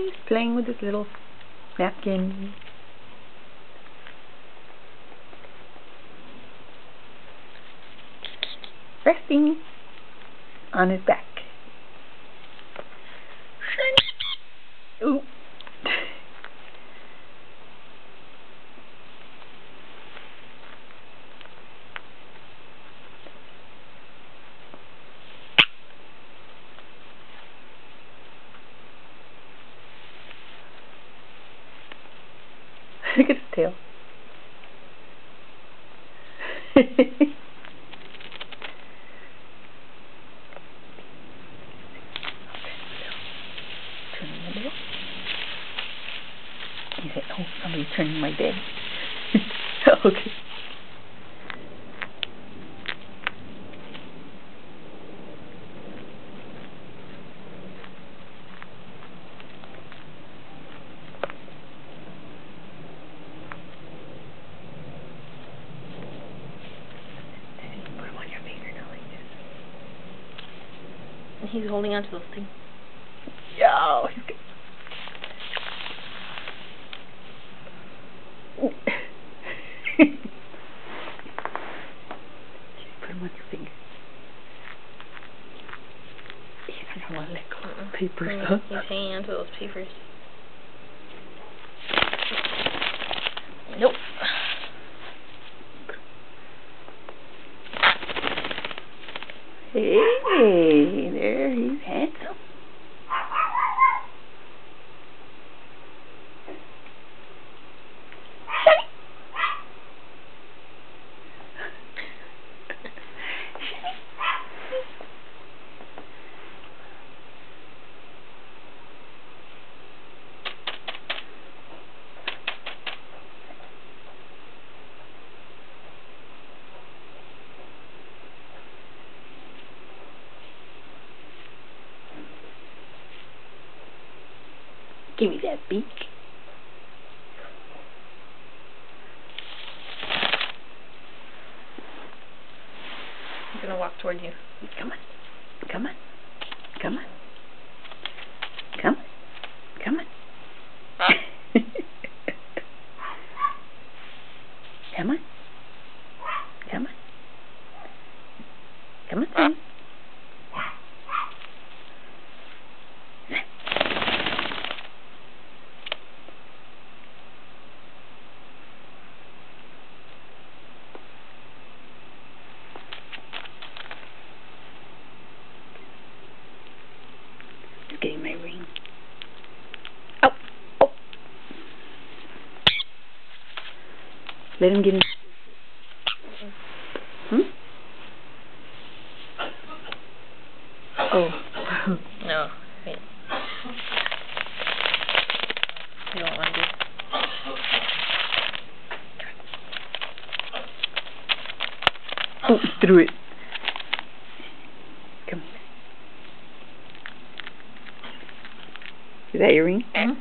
He's playing with his little napkin. Resting on his back. Ooh. Look at his tail. Turning the bed. He said, "Oh, somebody's turning my bed." Okay. He's holding onto those things. Yo, he's good. Put him on your finger. He's not gonna let go of the papers, huh? He's hanging onto those papers. Nope. Hey, there, he's handsome. Give me that beak. He's gonna walk toward you. Come on. Come on. Come on. Come on. Come on. Come on. Come on. Come on, son. He's getting my ring. Oh! Oh! Let him get in. Hmm? Oh. No. Wait. You don't want to. Oh, he threw it. Come here. Is that your ring? Mm-hmm.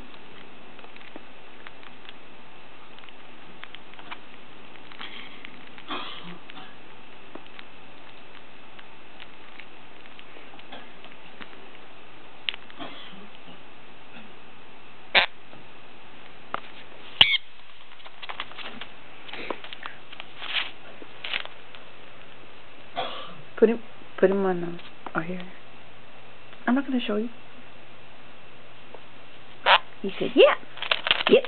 Put him on here. I'm not gonna show you. He said, "Yeah, yep."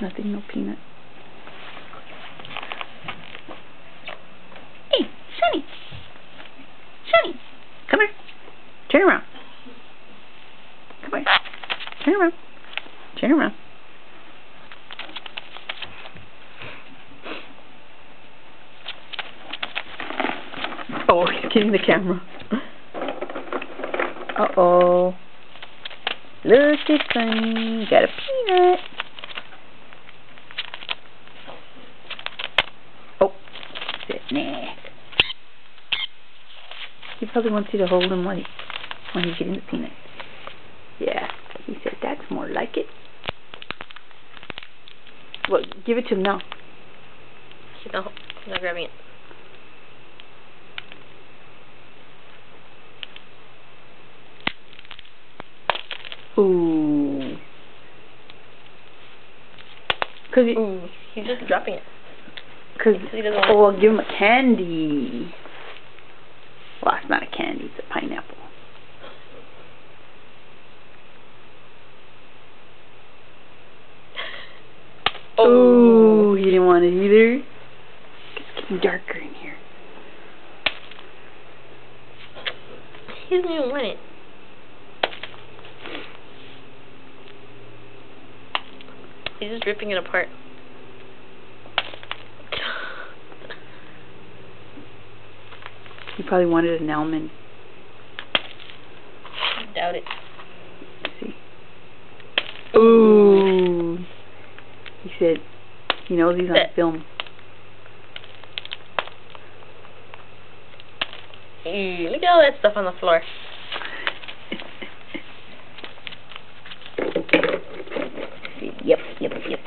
Nothing, no peanut. Hey, Shani, come here. Turn around. Come here. Turn around. Oh, he's getting the camera. Uh-oh. Look at Sunny. Got a peanut. Oh. Nah. He probably wants you to hold him while he's getting the peanut. Yeah. He said, that's more like it. Well, give it to him now. He's not grabbing it. Ooh. Cause Ooh, he's just dropping it. Cause He doesn't want I'll give him a candy. Well, it's not a candy, it's a pineapple. Oh. Ooh, he didn't want it either. It's getting darker in here. He doesn't even want it. He's just ripping it apart. He probably wanted an almond. Doubt it. Let's see. Ooh. He said, he knows he's on film. Ew, look at all that stuff on the floor. Yep, yep, yep.